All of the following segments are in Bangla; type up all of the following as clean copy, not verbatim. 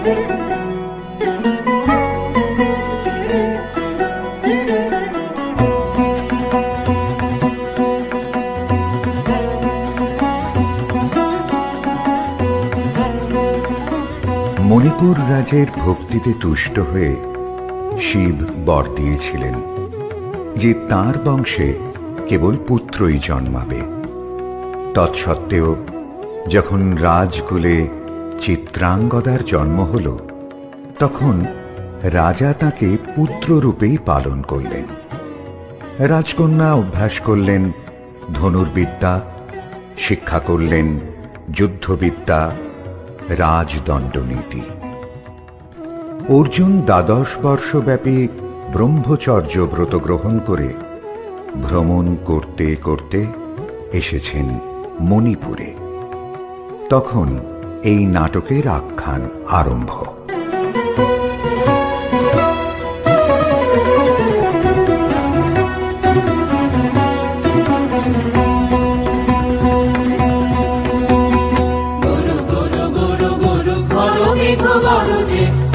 মণিপুর রাজের ভক্তিতে তুষ্ট হয়ে শিব বর দিয়েছিলেন যে তাঁর বংশে কেবল পুত্রই জন্মাবে। তৎসত্ত্বেও যখন রাজকুলে চিত্রাঙ্গদার জন্ম হল, তখন রাজা তাকে পুত্ররূপেই পালন করলেন। রাজকন্যা অভ্যাস করলেন ধনুর্বিদ্যা, শিক্ষা করলেন যুদ্ধবিদ্যা, রাজদণ্ডনীতি। অর্জুন 12 বর্ষব্যাপী ব্রহ্মচর্য ব্রত গ্রহণ করে ভ্রমণ করতে করতে এসেছেন মণিপুরে। তখন এই নাটকের আখ্যান আরম্ভ।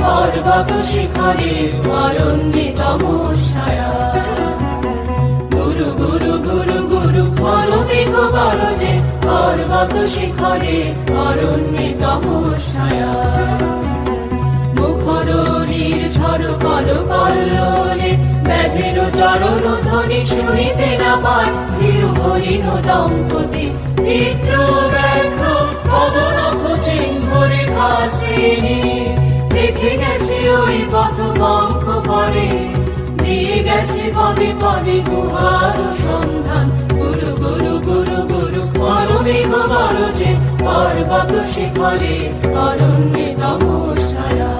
পর্বত শিখরে অরণ্যে তমস্যায়া, গুরু গুরু গুরু গুরু বড় মেঘ গরজে পর্বত শিখরে অরণ্যে তমস্যায়া। মুখরণীর ঝড় কল কল্লোলে ব্যাধের চরণ ধ্বনি শুনিতে না পায় ভীরু হরিণ দম্পতি চিত্র ব্যাঘ্র পদনখ চিহ্নরে ঘাসিনী। দেখে গেছি ওই পথ বঙ্ক পরে, দিয়ে গেছে পদে পদে গুহার সন্ধান। গুরু গুরু গুরু গুরু বড় মেঘ গরজে পর্বত শিখরে অরণ্যে তমস্যায়া।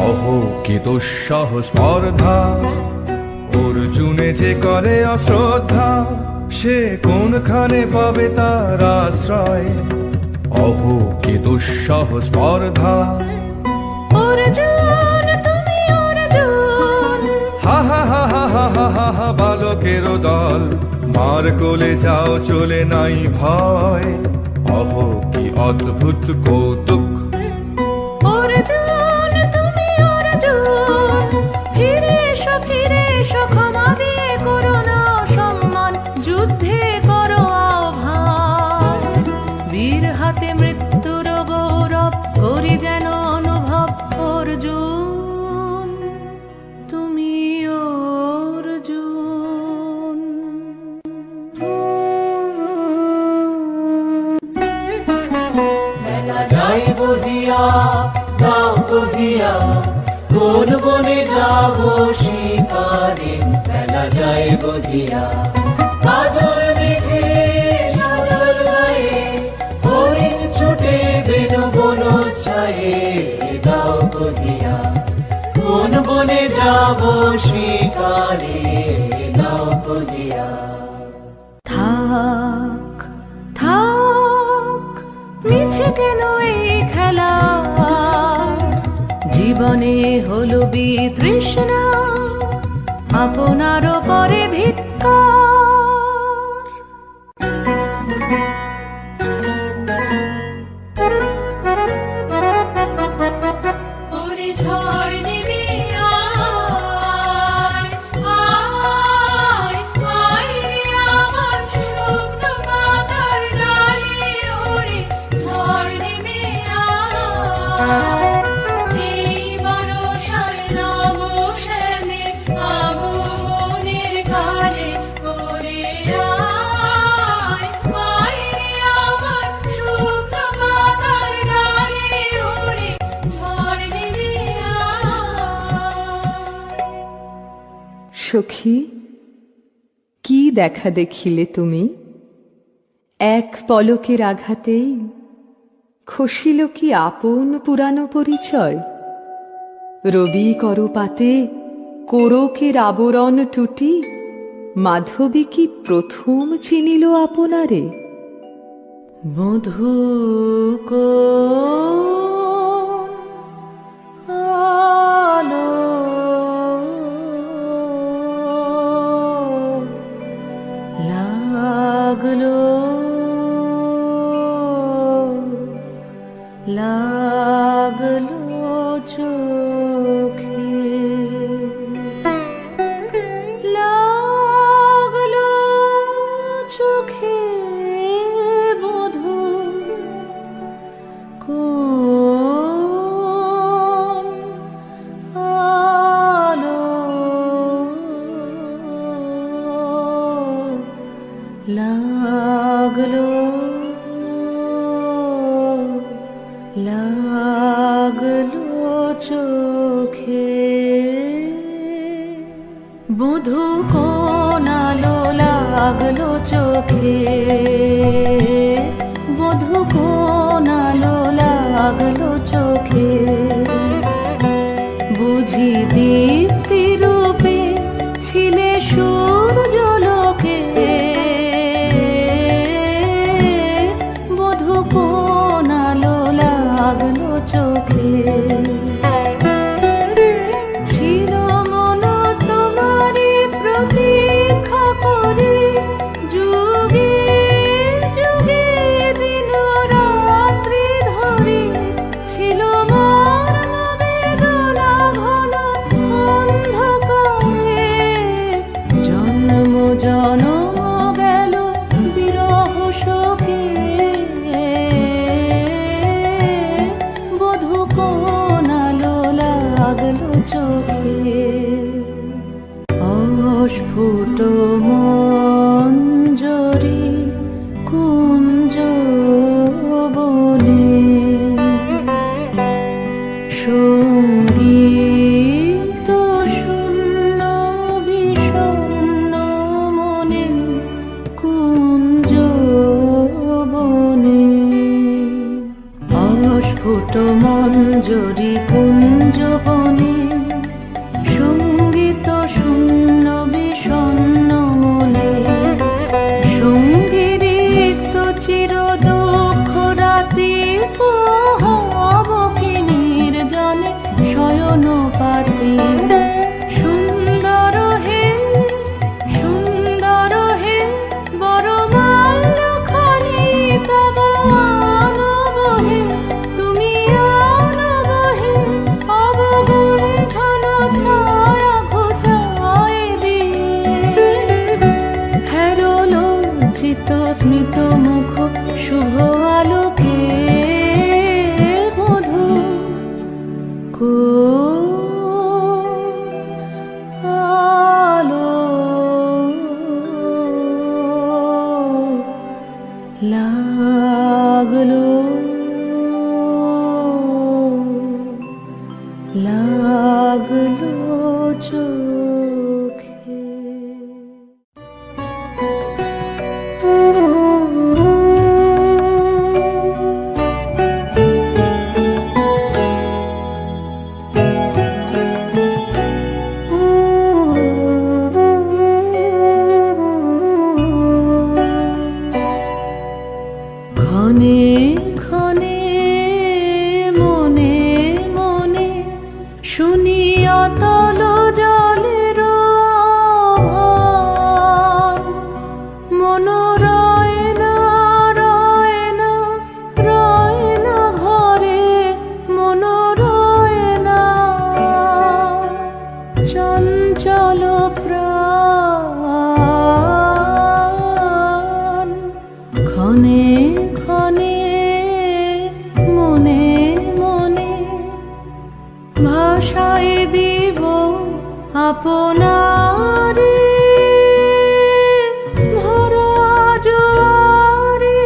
অহো কি দুঃসহ স্পর্ধা, অর্জুনে যে করে অশ্রদ্ধা, সে কোনখানে পাবে তার আশ্রয়। অহো কি দুঃসহ স্পর্ধা, অর্জুন তুমি অর্জুন, হা হা হা হা হা হা হা হা, বালকের দল মার কোলে যাও চলে নাই ভয়। অহো কি অদ্ভুত কৌতুক, অর্জুন তুমি অর্জুন, ফিরে এসো ক্ষমা দিয়ে করো না সম্মান, যুদ্ধে করো আহ্বান। বীর হাতে মৃত্যুর গৌরব করি যেন অনুভব, অর্জুন তুমি অর্জুন। বেলা যাই বহিয়া দাও কহিয়া, কোন বনে যাব শিকারে। বেলা যাই বহিয়া কাজল মেঘে সাজল গায়ে, হরিণ ছুটে বেনু বন ছায়ে। দাও কহিয়া কোন বনে যাব শিকারে, দাও কহিয়া। থাক থাক মিছে কেন এই খেলা, জীবনে হলো বিতৃষ্ণা, আপনার পরে ধিক্কার। এই বরষায় নব শ্যামে আগমনে সখী, কি দেখা দেখিলে তুমি? এক পলকের আঘাতেই খসিল কি আপন পুরানো পরিচয়? রবি করপাতে কোরকের আবরণ টুটি মাধবী কি প্রথম চিনিল আপনারে? মধু আলো লাগলো লাগলো চোখে, লাগলো চোখে মধু কোন আলো লাগলো লাগলো চোখে, মধু কোন আলো লাগলো চোখে, মধু কোন আলো লাগলো চোখে, বুঝি দীপ্তি রূপে ছিলে সূর্যলোকে, মধু কোন আলো লাগলো চোখে। ছিল মন তোমারি প্রতীক্ষা করে, যুগে যুগে দিন রাত্রি ধরে, ছিল মোর বেদনা ঘন অন্ধকারে, জন্ম জনম গেল বিরহ শোকে, বধূ কোন আলো লাগলো চোখে। অস্ফুট মঞ্জরি কুঞ্জ বনে, সঙ্গীত শূন্য বিষণ্ণ মনে কুঞ্জ বনে, অস্ফুট মঞ্জরি কুঞ্জ বনে, সঙ্গীত শূন্য বিষণ্ণ মনে, সঙ্গীত চির দুঃখ রাতি হব কি নির্জনে শয়ন পাতি, সুন্দর হে সুন্দর হে বরমাল্যখানি তব আনবহে, তুমি আনবহে অবগুণ্ঠন ছায়া ঘোচায় দিয়ে, হেরো লজ্জিত স্মিত মুখ শুভ আলোকে, মধু কোন আলো লাগলো লাগলো চোখে। ক্ষণে ক্ষণে মনে মনে শুনি অতল জলের আওয়াজ, মন রয় না রয় না রয় না ঘরে, মন রয় না চঞ্চল প্রাণ, ক্ষণে ক্ষণে মনে মনে ভাষায় দিব আপনারে, ভরা জোয়ারে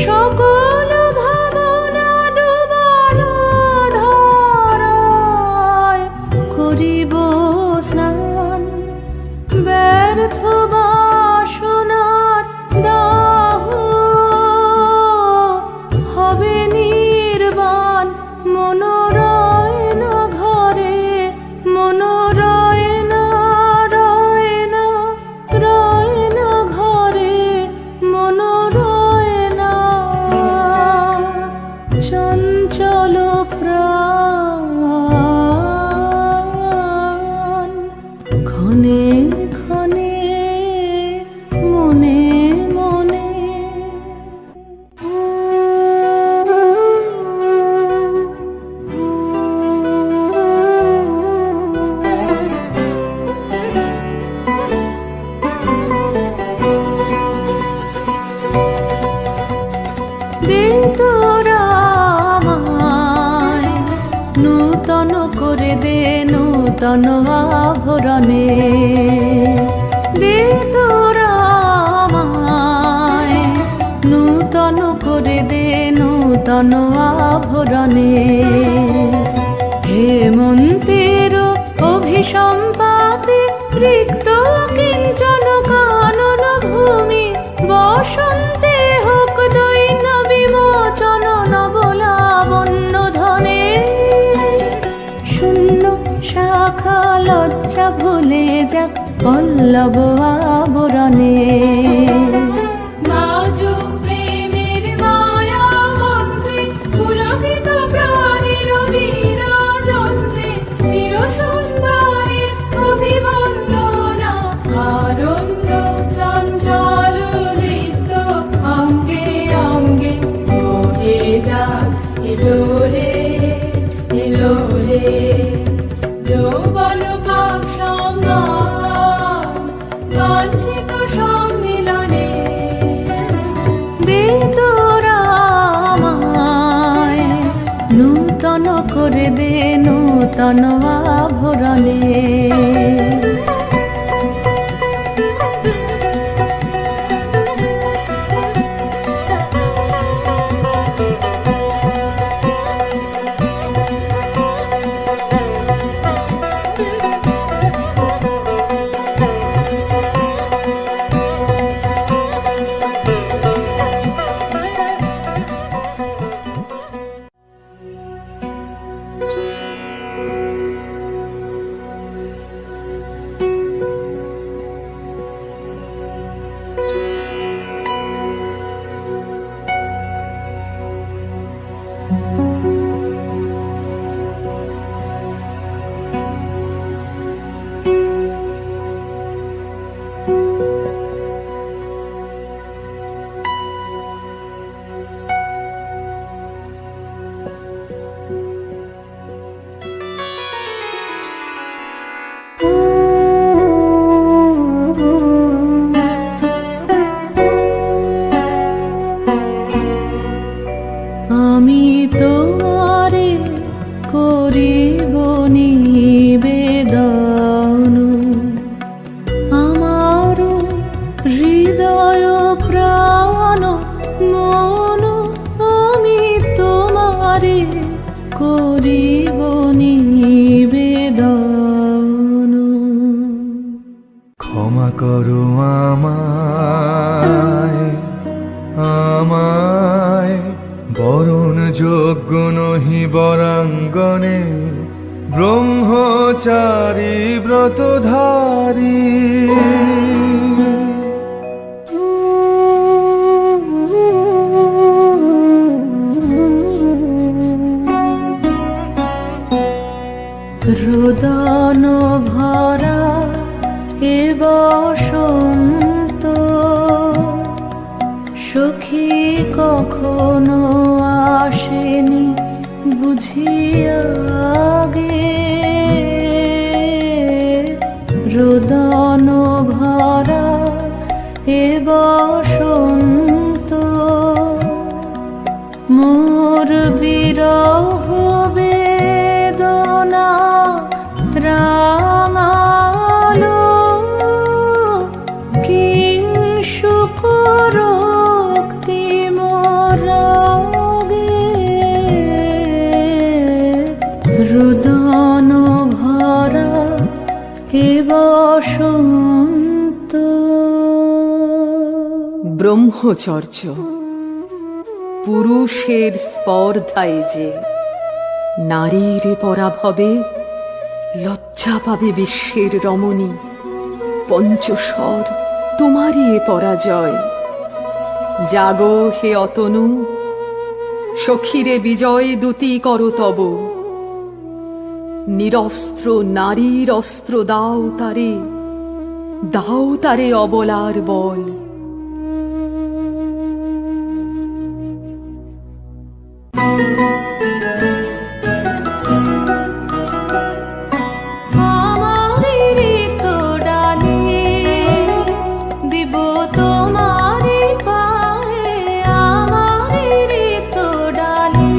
সকল ভাবনা ডুবানো ধারায়, করিব স্নান চঞ্চল প্রাণ ক্ষণে ক্ষণে মনে মনে দে তোরা আমায় নূতন করে দে নূতন আভরণে দে তোরা আমায় নূতন করে দে নূতন আভরণে হেমন্তের অভিসম্পাতে রিক্ত কিঞ্চন কানন ভূমি বসন্তে হোক দৈন্য বিমোচন নবলাবণ্য ধনে শূন্য শাখা লজ্জা ভুলে যাক পল্লব আবরণে নাজুক প্রেমের মায়া মন্ত্রে পুলকিত প্রাণের বিরাজন্ত্রে চির সুন্দরের অভিবন্দনা আনন্দ চঞ্চল নৃত্য অঙ্গে অঙ্গে বহে যাক এলোরে এলোরে যৌবন পাক সম্মান বাঞ্ছিত সম্মিলনে দে তোরা আমায় নূতন করে দে নূতন আভরণে আমি তোমারে করিব নিবেদন আমার হৃদয় প্রাণ মন আমি তোমারে করিব নিবেদন ক্ষমা করো আমায় আমায় বরণ যোগ্য নহি বরাঙ্গনে ব্রহ্মচারী ব্রতধারী রোদন ভরা এ বসন্ত সখী কখনো আসেনি বুঝিয়া গে রোদন ভরা এ বসন্ত মোর বিরহ বেদনা রাঙালো কিংশুকরোক্তি মোরাগে রুদন ভরা হে বসন্ত ব্রহ্মচর্য পুরুষের স্পর্ধায় যে নারীর পরাভবে লজ্জা পাবে বিশ্বের রমণী পঞ্চস্বর তোমারই এ পরাজয় জাগো হে অতনু সখীরে বিজয় দূতি কর তব, নিরস্ত্র নারীর অস্ত্র দাও তারে অবলার বল। আমারি রিক্ত ডালি দিব তোমারি পায়ে, আমারি রিক্ত ডালি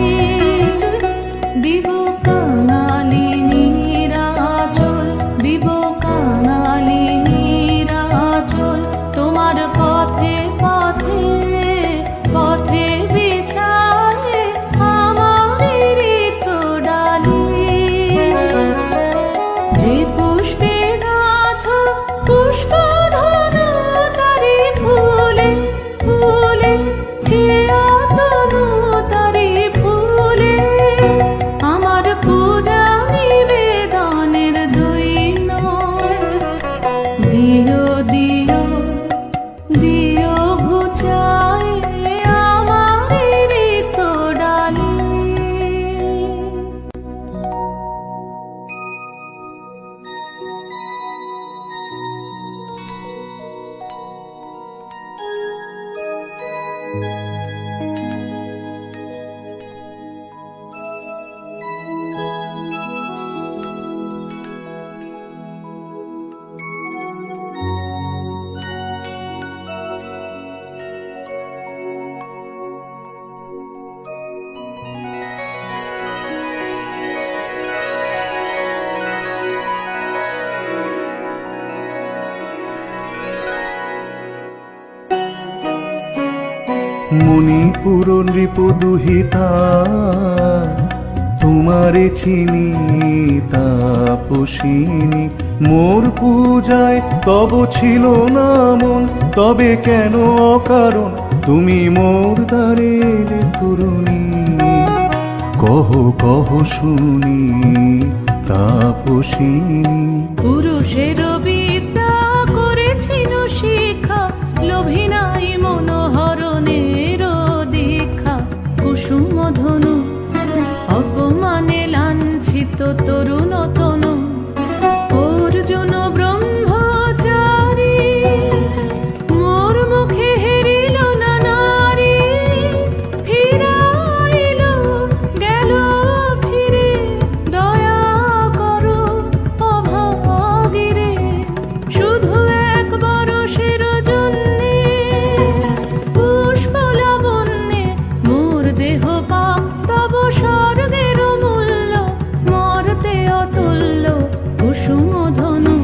দিব কাঙালি নিরাচল, দিব কাঙালি নিরাচল, তোমার পথে পথে পথে বিছায়ে আমারি রিক্ত ডালি। যে পুষ্পে গাথ পুষ্পধন তারি ফুলে ফুলে, খেয়া তনু তারি ফুলে, আমার পূজা নিবেদনের দৈন। দিও দিও দিও ঘুচায় আমারি রিক্ত ডালি। মণিপুর নৃপদুহিতা তোমারে চিনি তাপসিনী, মোর পূজায় তব ছিল না মন, তবে কেন অকারণ তুমি মোর দ্বারের তরুণী। কহ কহ শুনি তাপসিনী। পুরুষের বিদ্যা করেছিল শিক্ষা, লোভী নাই মনোহরণের দীক্ষা। কুসুম ধনু অপমানে লাঞ্ছিত তরুণ তনু, অর্জুন ব্রহ্মচারী মোর মুখে হেরিল না নারী। ফিরাইল গেল ফিরে দয়া করো অভাগীরে, শুধু এক বরষের জন্যে পুষ্প লাবণ্যে মোর দেহ পাপ তব স্বর্গের মূল্য, মর্তে অতুল্য কুসুম ধনু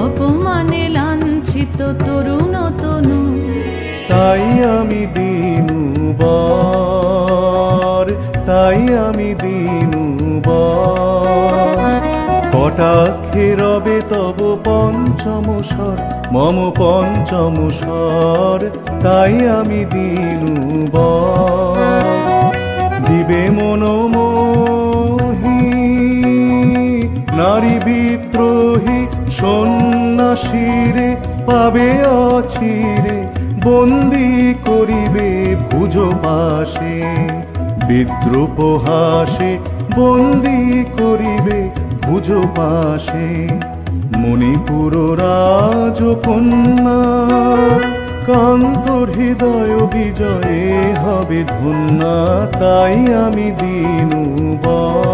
অপমানে লাঞ্ছিত তরুণ তনু। তাই আমি দিনুবর, তাই আমি দিনুবর, কটাক্ষে রবে তব পঞ্চম স্বর, মম পঞ্চম স্বর। তাই আমি দিনুবর, দিবে মনোমোহী নারী বিদ্রোহী সন্ন্যাসীরে পাবে অচিরে, বন্দি করিবে ভুজ পাশে, বিদ্রুপ হাসে বন্দি করিবে ভুজ পাশে। মণিপুর রাজকন্যা কান্তর হৃদয় বিজয়ে হবে ধন্যা, তাই আমি দিনুবর।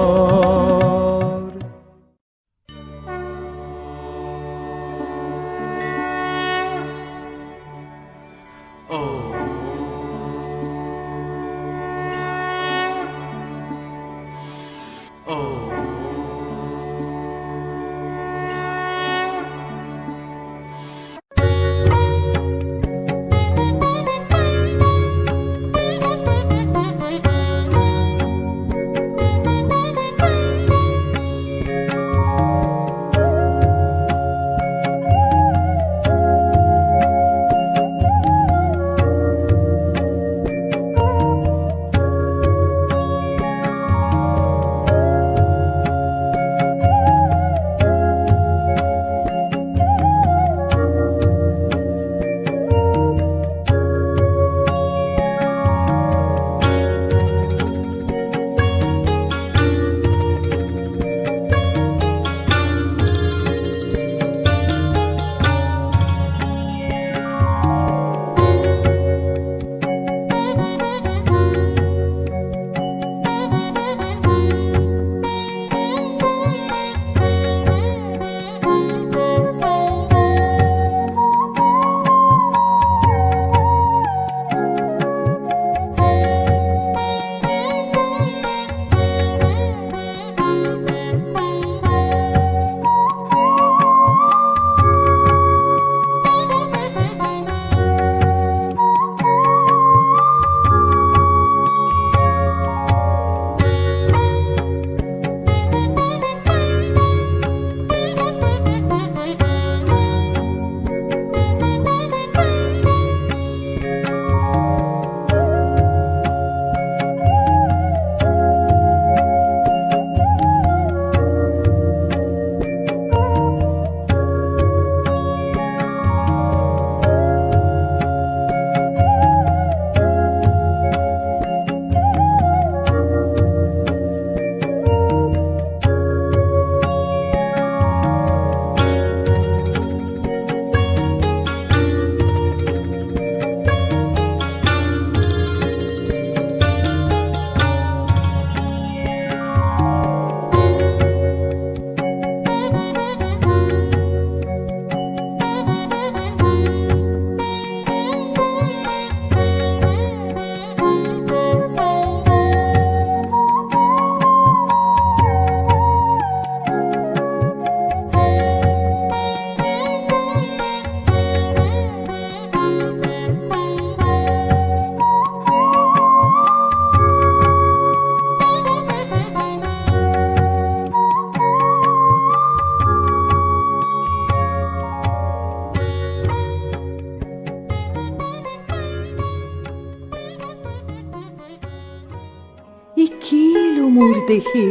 দেহে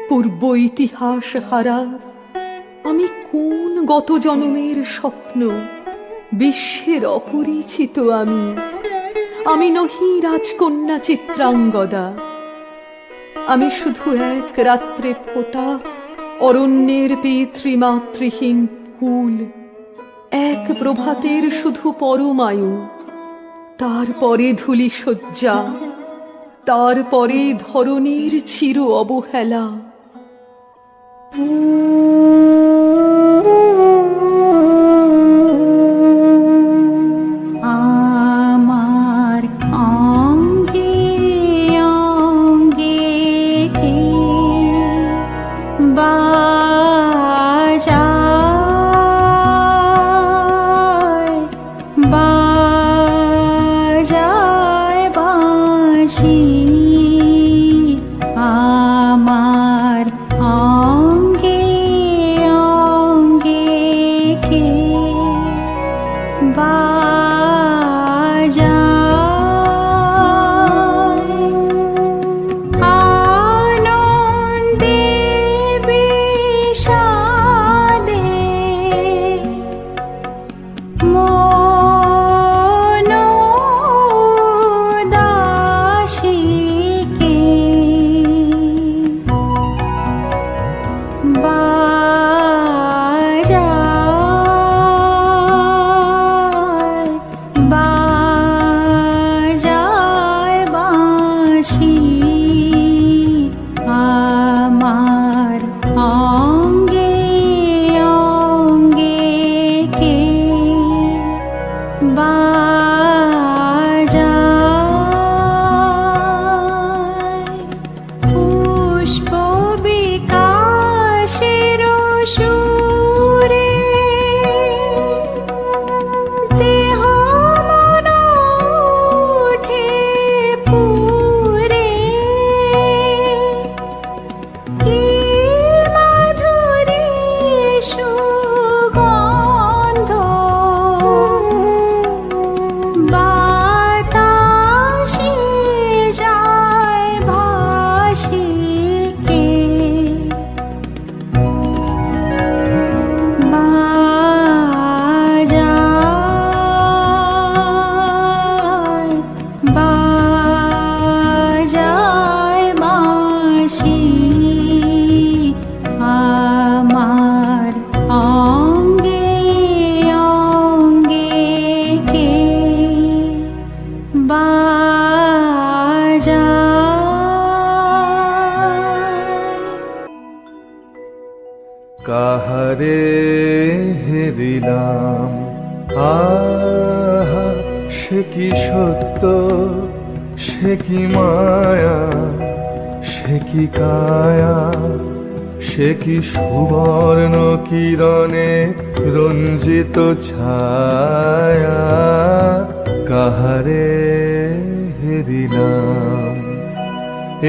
পূর্ব ইতিহাস হারা, আমি কোন গত জনমের স্বপ্ন, বিশ্বের অপরিচিত আমি নহি রাজকন্যা চিত্রাঙ্গদা। আমি শুধু এক রাত্রে ফোটা অরণ্যের পিতৃমাতৃহীন ফুল, এক প্রভাতের শুধু পরমায়ু, তারপরে ধূলি শয্যা, তারপরে ধরণীর চির অবহেলা। আমার অঙ্গে অঙ্গে কে বাজায় বাজায় বাঁশি, আমার অঙ্গে অঙ্গে কে আনন্দে বিষাদে মন উদাসীকে বাজায় বাঁশি, আমার অঙ্গে অঙ্গে কে বাজায়। পুষ্প বিকাশের সুরে দেহ মন ওঠে পুরে, কি মাধুরী সুগন্ধ বাতাসে যায় ভাসি কে বাজায় বাজায় বাঁশি, আমার অঙ্গে অঙ্গে কে বাজায়। কাহারে হেরিলাম, আহা সে কি সত্য, সে কি মায়া, সে কি কায়া, সে কি সুবর্ণ কিরণে রঞ্জিত ছায়া। কাহারে হেরিলাম,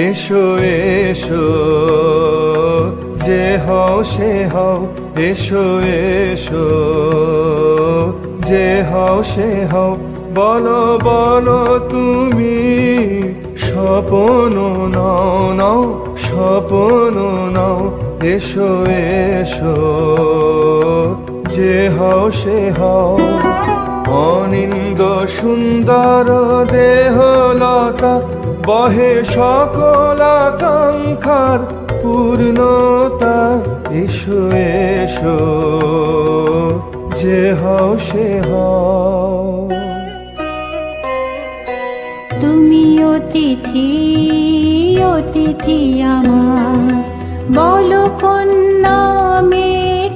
এসো এসো যে হও সে হও, এসো এসো যে হও সে হও, বলো বলো তুমি স্বপন নাও নাও, স্বপন নাও, এসো এসো যে হও সে হও। অনিন্দ সুন্দর দেহলতা বহে সকল আকাঙ্ক্ষার পূর্ণতা, এসো এসো যে হও সে হও। তুমি অতিথি অতিথি আমার, বলো কোন নামে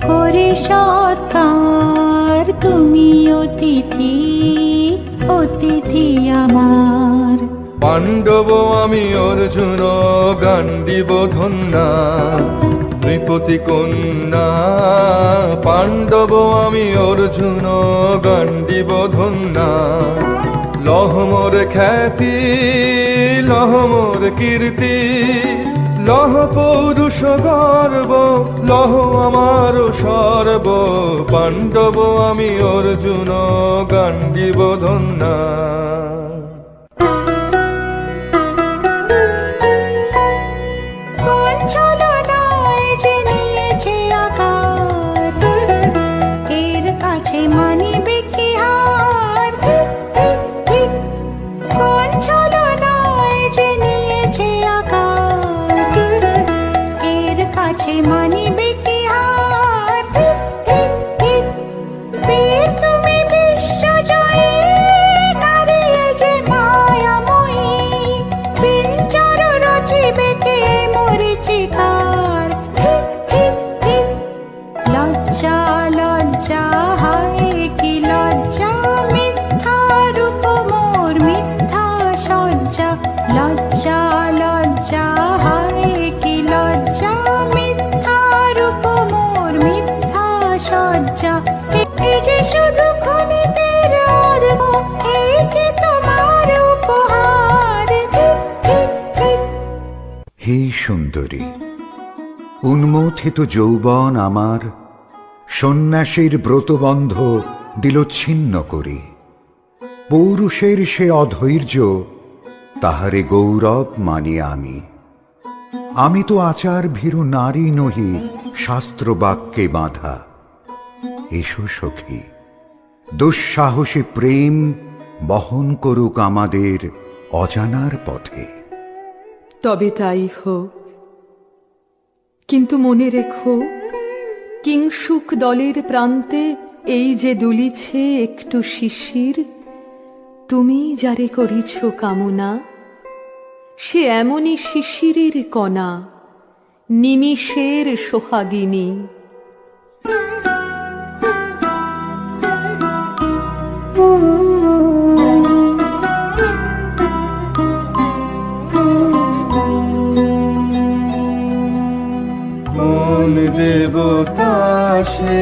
করে সৎকার। তুমি অতিথি অতিথি আমার, পাণ্ডব আমি অর্জুন গান্ডীব ধন্যা, নৃপতি কন্যা। পাণ্ডব আমি অর্জুন গান্ডীব ধন্যা, লহ মোর খ্যাতি লহ মোর কীর্তি, লহ পৌরুষ গর্ব, লহ আমার সর্ব। পাণ্ডব আমি অর্জুন গান্ডীব ধন্যা। কোন ছলনায় যে নিয়েছে আকার, এর কাছে মানিবে কি হার? কোন ছলনায় যে নিয়েছে আকার, এর কাছে মানিবে কি হার? বীর তুমি বিশ্বজয়ী, নারী যে মায়াময়ী, পিঞ্জর রচিবে কে মরীচিকার? লজ্জা লজ্জা হায় কি লজ্জা, মিথ্যা রূপ মোর মিথ্যা সজ্জা। লজ্জা লজ্জা হায় কি লজ্জা, মিথ্যা রূপ মোর মিথ্যা সজ্জা। এই যে শুধু ক্ষণিকের অর্ঘ, এই কি তোমার উপহার? হে সুন্দরী, উন্মথিত যৌবন আমার সন্ন্যাসীর ব্রতবন্ধ দিল ছিন্ন করি। পৌরুষের সে অধৈর্য, তাহারে গৌরব মানি আমি। আমি তো আচার ভীরু নারী নহি, শাস্ত্র বাক্যে বাঁধা। এসো সখী, দুঃসাহসী প্রেম বহন করুক আমাদের অজানার পথে। তবে তাই হোক, কিন্তু মনে রেখো, কিংসুক দলের প্রান্তে এই যে দুলিছে একটু শিশির, তুমি যারে করিছ কামনা, সে এমনই শিশিরের কণা, নিমিষের সোহাগিনী। কোন দেবতা সে,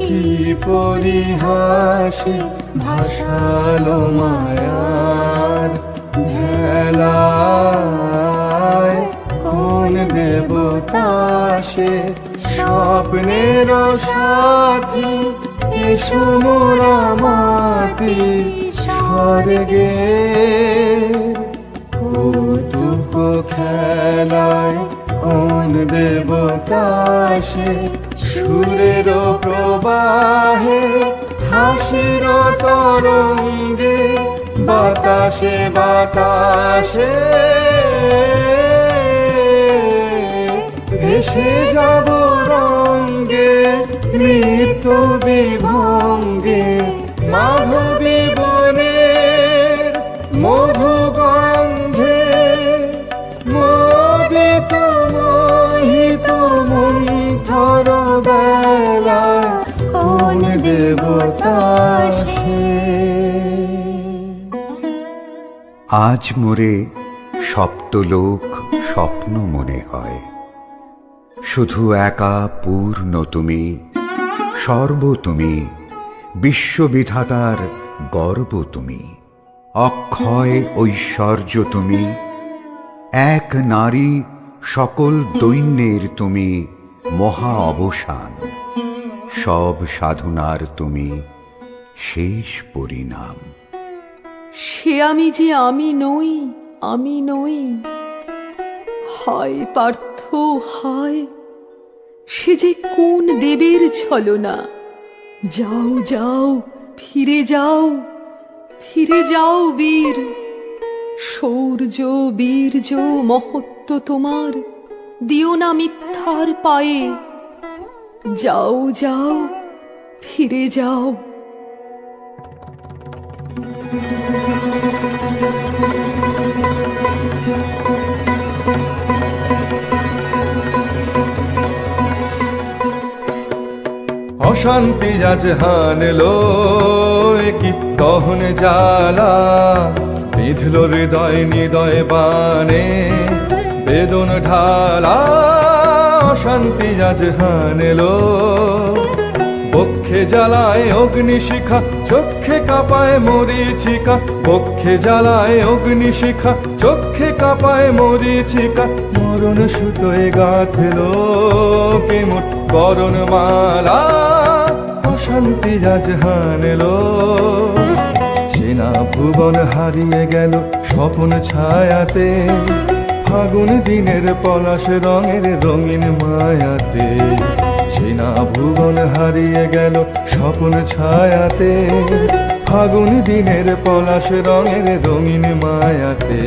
কি পরিহাসে ভাসালো মায়ার ভেলায়? কোন দেবতা সে, স্বপ্নের সাথী, এসো মোরা মাতি স্বর্গে। কৌতুক খেলায় কোন দেবতা সে, সুরের প্রবাহে হাসির তরঙ্গে, বাতাসে বাতাসে ভেসে যাব রঙ্গে, নৃত্য বিভঙ্গে মাধবী বনের মধু গন্ধে, মোদিত মোহিত মন্থর বেলায় কোন দেবতা সে? আজ মোরে সপ্তলোক স্বপ্ন মনে হয়, শুধু একা পূর্ণ তুমি, সর্ব তুমি, বিশ্ববিধাতার গর্ব তুমি, অক্ষয় ঐশ্বর্য তুমি, এক নারী সকল দৈন্যের তুমি মহা অবসান, সব সাধনার তুমি শেষ পরিণাম। সে আমি যে আমি নই, আমি নই। হায় পার্থ হায়, সে যে কোন দেবের ছলনা। যাও যাও, ফিরে যাও, ফিরে যাও বীর। শৌর্য বীর্য মহত্ব তোমার দিও না মিথ্যার পায়ে। যাও যাও, ফিরে যাও। অশান্তি আজ হানলো, কি দহন জ্বালা বিঁধল হৃদয় নিদয় বানে, বেদন ঢালা। অশান্তি আজ হানলো, বক্ষে জ্বালায় অগ্নিশিখা, চক্ষে কাঁপায় মরীচিকা। বক্ষে জ্বালায় অগ্নিশিখা, চক্ষে কাঁপায় মরীচিকা। মরণ সুতোয় গাঁথলো কেমন করণ মালা। অশান্তি আজ হানলো, চেনা ভুবন হারিয়ে গেল স্বপন ছায়াতে। ফাগুন দিনের পলাশ রঙের রঙিন মায়াতে চেনা ভুবন হারিয়ে গেল স্বপ্ন ছায়াতে। ফাগুন দিনের পলাশ রঙের রঙিন মায়াতে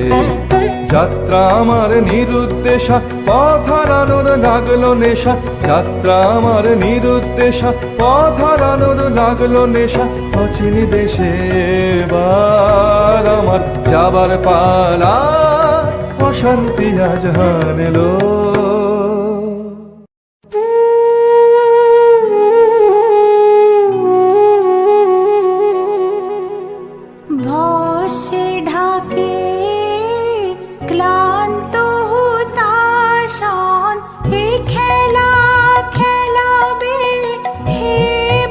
যাত্রা আমার নিরুদ্দেশা, পথ হারানোর লাগলো নেশা। যাত্রা আমার নিরুদ্দেশা, পথ হারানোর লাগলো নেশা। অচিন দেশে এবার আমার যাবার পালা, অশান্তি আজ হারলো। ভস্মে ঢাকে ক্লান্ত হুতাশন, এ খেলা খেলাবে হে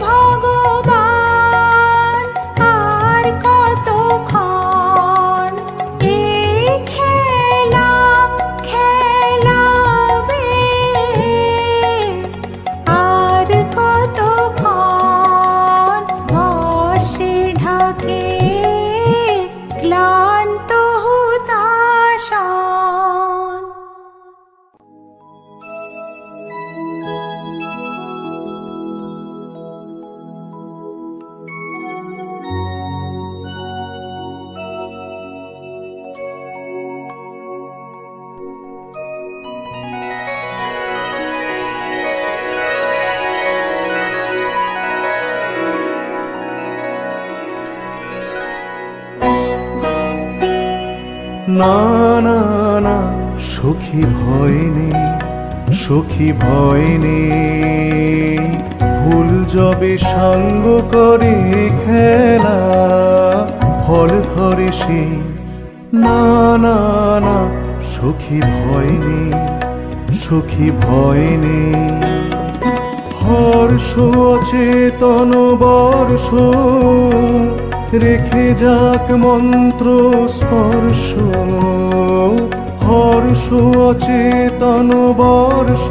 ভগবান। আর কতক্ষণ এ খেলা খেলাবে, আর কতক্ষণ। ভস্মে ঢাকে ক্লান্ত হুতাশন। না না না সখী ভয় নেই, সখী ভয় নেই। ফুল যবে সাঙ্গ করে খেলা, ফল ধরে সে। না না না সখী ভয় নেই, সখী ভয় নেই। হর্ষ অচেতন বর্ষ রেখে যাক মন্ত্র স্পর্শ। হর্ষ অচেতন বর্ষ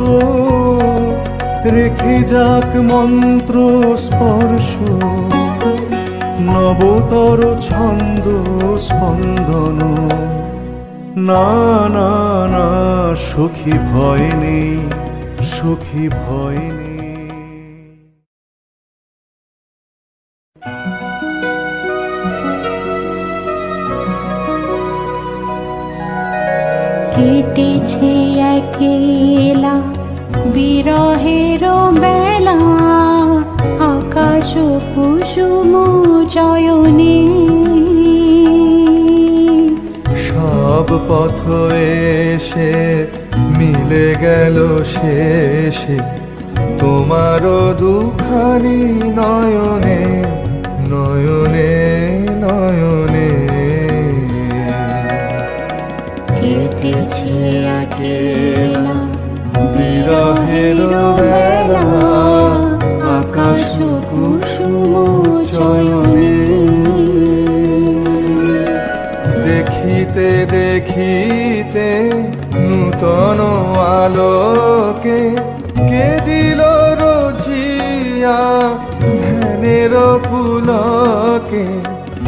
রেখে যাক মন্ত্র স্পর্শ। নবতর ছন্দ স্পন্দন। না না না সখী ভয় নেই, সখী ভয় নেই। কেটেছে একেলা বিরহের বেলা, আকাশ কুসুম চয়নে। সব পথ এসে মিলে গেল শেষে তোমারও দুখানি নয়নে, নয়নে নয়নে। কেটেছে একেলা বিরহের বেলা, আকাশ কুসুম চয়নে। দেখিতে দেখিতে নূতন আলোকে কে দিল রচিয়া ধ্যানের পুলকে।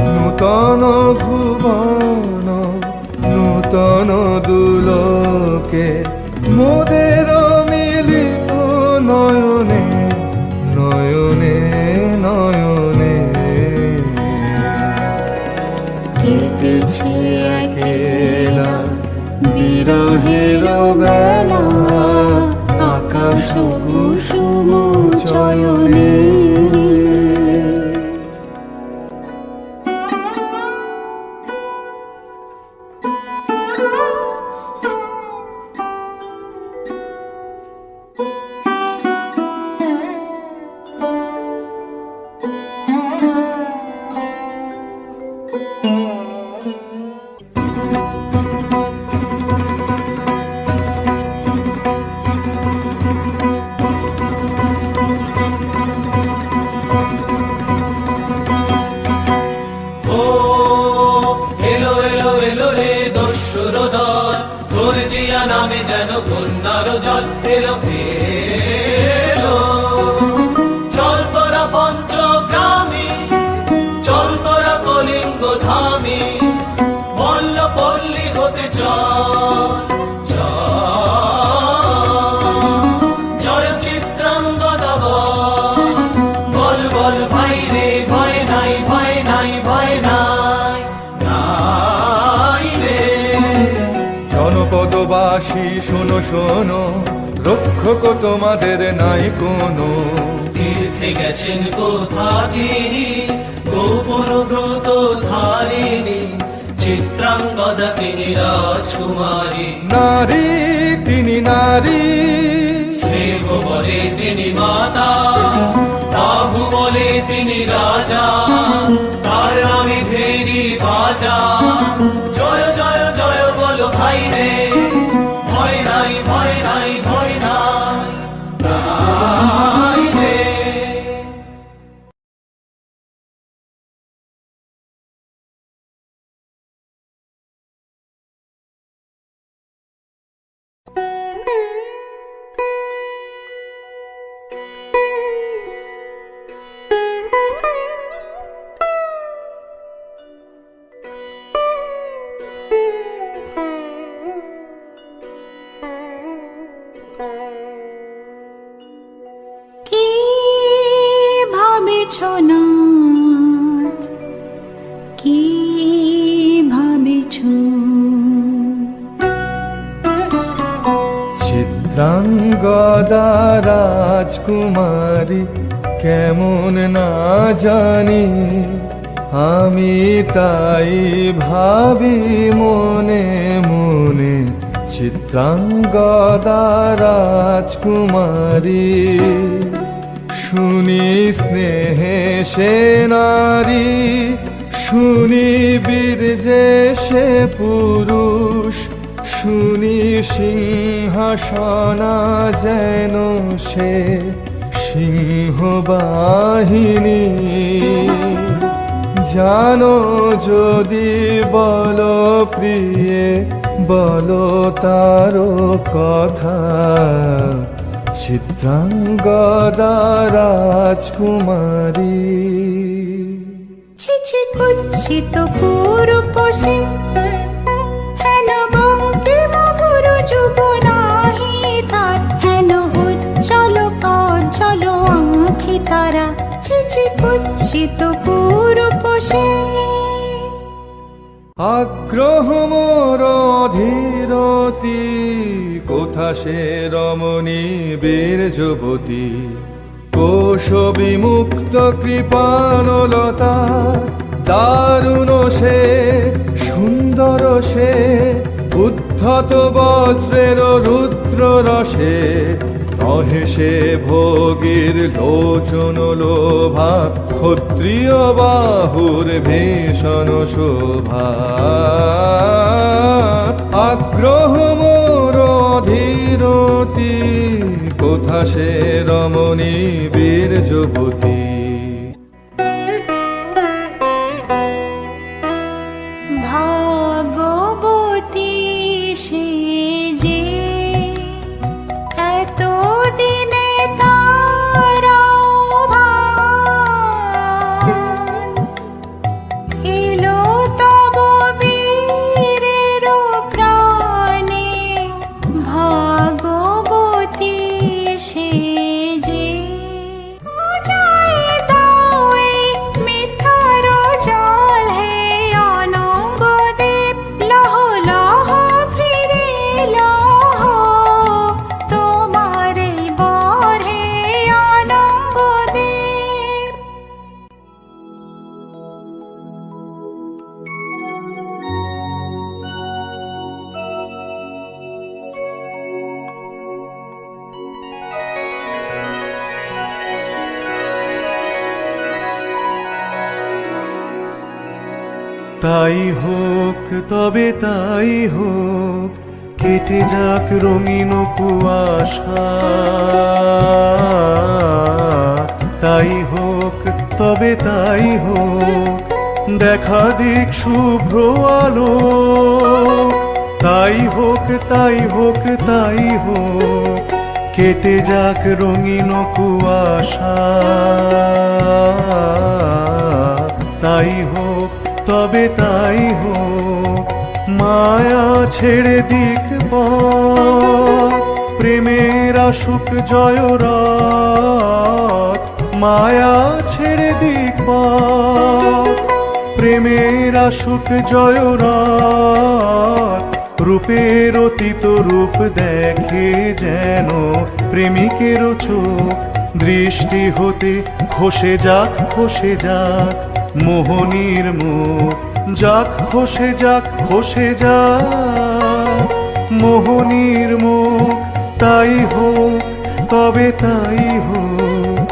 নূতন ভুবন নূতন দুলোকে, মোদের মিলিত নয়নে, নয়নে নয়নে। কেটেছে একেলা বিরহের বেলা, আকাশ কুসুম চয়নে। নামে যেন বন্যার জল এলো এলো। চল তোরা পঞ্চগ্রামী, চল তোরা কলিঙ্গ ধামী, মল্ল পল্লী হতে চল। শোনো রক্ষক তোমাদের নাই কোনো। তীর্থে গেছেন কোথা তিনি গোপন ব্রত ধারিণী চিত্রাঙ্গদা তিনি রাজকুমারী নারী তিনি নারী, স্নেহ বলে তিনি মাতা বাহু বলে তিনি রাজা তার নামে ভেরি বাজা জয় জয় জয় বলো ভাই রে ভয় নাই ভয় নাই ভয় নাই নাই রে। কি ভাবেছ নাথ, কি ভাবেছ? চিত্রাঙ্গদা রাজকুমারী কেমন না জানি, আমি তাই ভাবি মনে মনে। চিত্রাঙ্গদা রাজকুমারী শুনি স্নেহে সে নারী, শুনি বীর্যে সে পুরুষ, শুনি সিংহাসনা যেন সে সিংহবাহিনী। জানো যদি বলো প্রিয়ে বলো তারও কথা, চিত্রাঙ্গদা রাজকুমারী। ছিছি কুৎসিত কুরূপসে হেন বঙ্কিম গুরু যুগ নাহি তার, হেন উজ্জ্বল কজ্জ্বল আঁখি তারা। ছিছি কুৎসিত কুরূপসে আগ্রহ মোর ধীরতি কোথা সে রমণী বীর্যবতী, কোশ বিমুক্ত কৃপানলতা দারুণ সে সুন্দর সে, উদ্ধত বজ্রের রুদ্র রসে নহে সে ভোগীর লোচন লোভা, ক্ষত্রিয় বাহুর ভীষণ শোভা। আগ্রহ মোর ধীরতি কোথা সে রমণী বীর্যবতী। ভাগবতী সে যে এত দিনে তারা ভান, এলো তব বীরের প্রাণে। ভাগবতী সে যে যায় দাও এই মিথ্যার জল, হে অনঙ্গ দেব লহ লহ ফিরে লহ তোমার এই বর, হে অনঙ্গ দেব। তাই হোক তবে তাই হোক, কেটে যাক রঙিন কুয়াশা। তাই হোক তবে তাই হোক, দেখা দিক শুভ্র আলো। তাই হোক তাই হোক তাই হোক, কেটে যাক রঙিন কুয়াশা। তাই হোক তবে তাই হোক, মায়া ছেড়ে দিক পথ, প্রেমের আসুক জয়রথ। মায়া ছেড়ে দিক পথ, প্রেমের আসুক জয়রথ। রূপের অতীত রূপ দেখে যেন প্রেমিকেরও চোখ, দৃষ্টি হতে খসে যাক মোহনীর মুখ, খসে যাক মোহনীর মুখ। তাই হোক, তবে তাই হোক,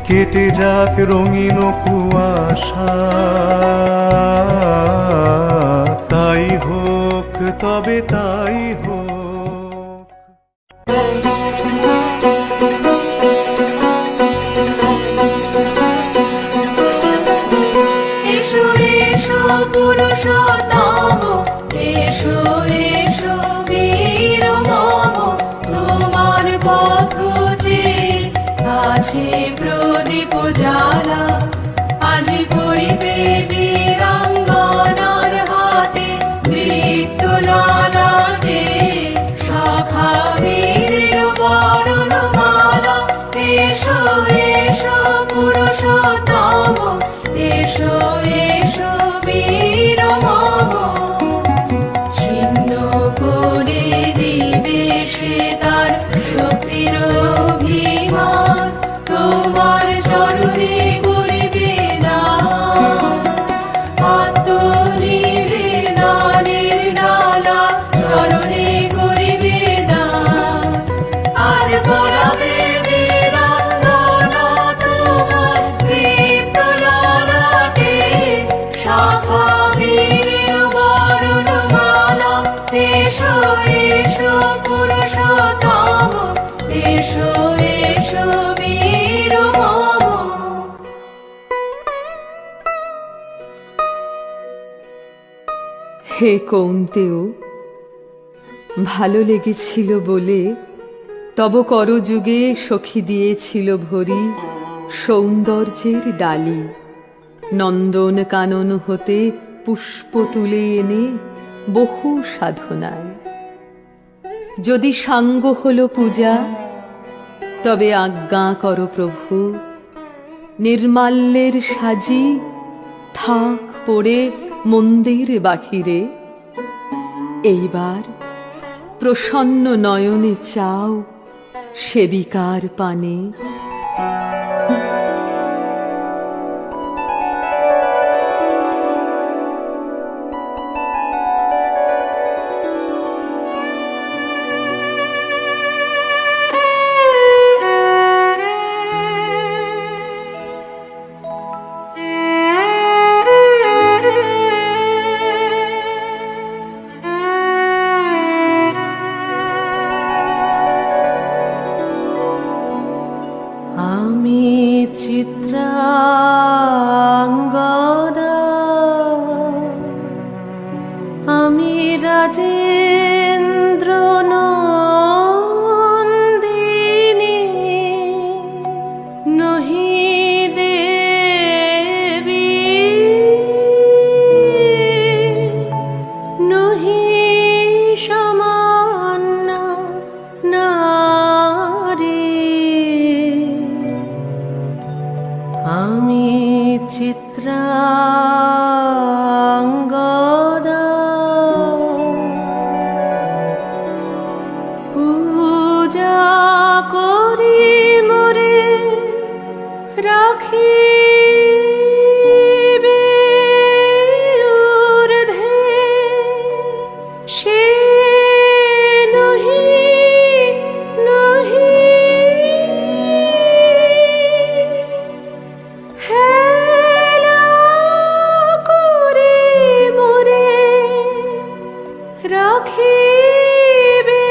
কেটে যাক রঙিন কুয়াশা। তাই হোক, তবে তাই হোক। এসো এসো পুরুষোত্তম, এসো এসো বীর মম, তোমার পথ যে আছে প্রদীপ জ্বালা। আজি করিবে বীরাঙ্গনার হাতে নৃত্য ললাটে, শাখা বীরের বরণমালা। এসো এসো পুরুষোত্তম, এসো এসো বীর মম, ছিন্ন করে দিবে সে তার শক্তির অভিমান, তোমার চরণে করিবে দান। আত্মনিবেদনের ডালা চরণে করিবে দান। আর পরাবে বীরাঙ্গনা তোমার তৃপ্ত ললাটে, শাখা বীরের বরণমালা। এসো এসো পুরুষোত্তম, এসো এসো বীর মম। হে কৌন্তেয়, ভালো লেগেছিল বলে তব করযুগে সখী দিয়েছিল ভরি সৌন্দর্যের ডালি। নন্দন কানন হতে পুষ্প তুলে এনে বহু সাধনায়। যদি সাঙ্গ হল পূজা, তবে আজ্ঞা করো প্রভু, নির্মাল্যের সাজি থাক পড়ে মন্দির বাহিরে। এইবার প্রসন্ন নয়নে চাও সেবিকার পানে। আমি চিত্রাঙ্গদা, আমি রাজেন্দ্র নন্দিনী, নহি দেবী নহি সামান্য নারী। আমি চিত্রাঙ্গদা, পূজা করি মোরে রাখিবে ঊর্ধ্বে, সে নহি নহি হেলা করে মোরে রাখিবে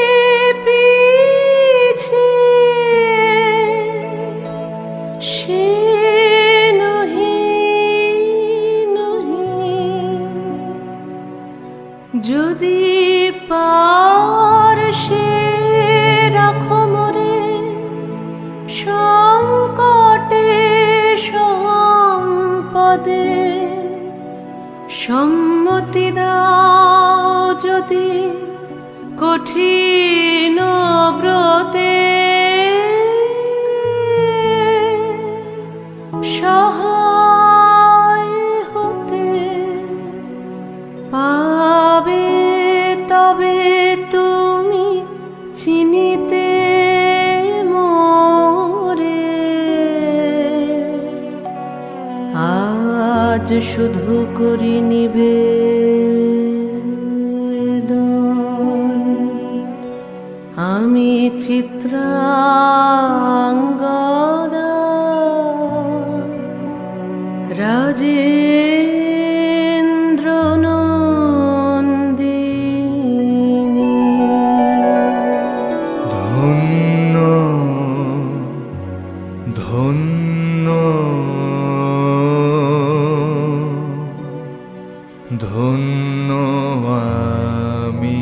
পিছে, সে নহি নহি। যদি পারশে রাখো মোরে সংকটে সম্পদে, সম্মতি দাও যদি কঠিন ব্রতে, সহায় হতে পাবে তবে আজ শুধু করি নিবেদন, আমি চিত্রাঙ্গদা রাজেন্দ্র নন্দিনী। ধন্য ধন্য ধন্য আমি।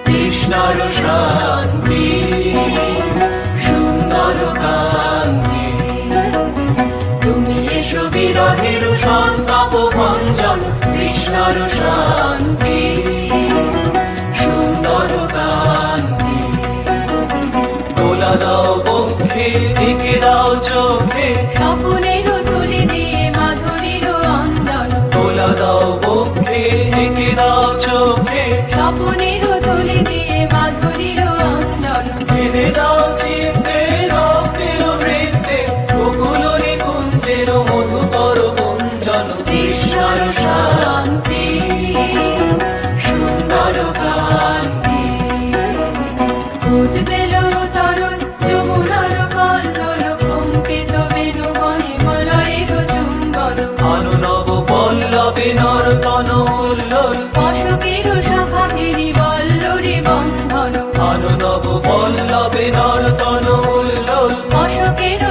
কৃষ্ণর শান্তি সুন্দর কান্তি, তুমি এসো বিরহের সন্তাপ ভঞ্জন। কৃষ্ণর শান্তি সুন্দর কান্তি, দোলা দাও বক্ষে এঁকে দাও চোখে, স্বপনের তুলি দিয়ে মাধুরীর অঞ্জন, দোলা দাও বক্ষে এঁকে দাও চোখে, স্বপনের তুলি দিয়ে মাধুরীর অঞ্জন। বেঁধে দাও চিত্তে রক্তের বৃত্তে, গোকুল নিকুঞ্জের মধুকর গুঞ্জন। কৃষ্ণর শান্তি সুন্দর কান্তি, উদ্বেল তরুণ যমুনার কল্লোল, কম্পিত বেণুবনে মলয়ের চুম্বন, অনুনব পল্লবে নর্তন উল্লোল, অশোকের শাখা ঘেরি বল্লরে বন্ধন, অনুনব পল্লবে নর্তন উল্লোল, অশোকের